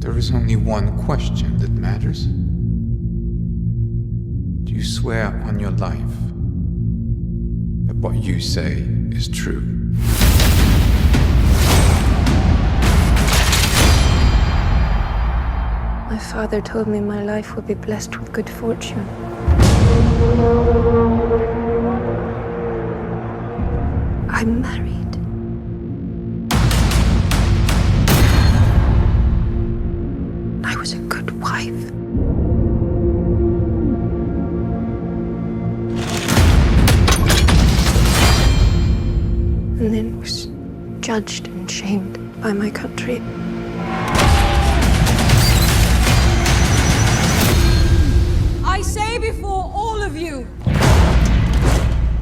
There is only one question that matters. Do you swear on your life that what you say is true? My father told me my life would be blessed with good fortune. I'm married. I was a good wife. And then was judged and shamed by my country. I say before all of you,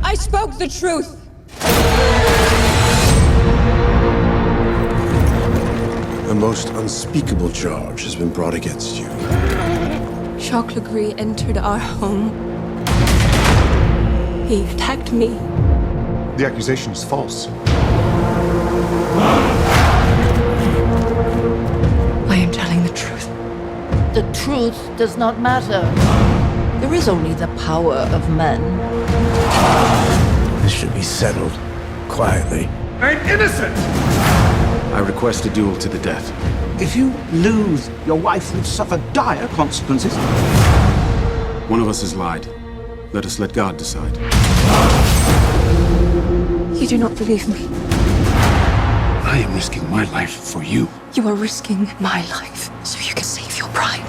I spoke the truth. A most unspeakable charge has been brought against you. Jacques Legree entered our home. He attacked me. The accusation is false. I am telling the truth. The truth does not matter. There is only the power of men. This should be settled quietly. I'm innocent! I request a duel to the death. If you lose, your wife will suffer dire consequences. One of us has lied. Let us let God decide. You do not believe me. I am risking my life for you. You are risking my life so you can save your pride.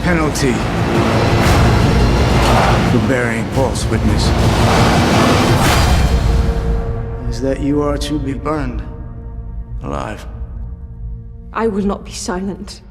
Penalty for bearing false witness is that you are to be burned alive. I will not be silent.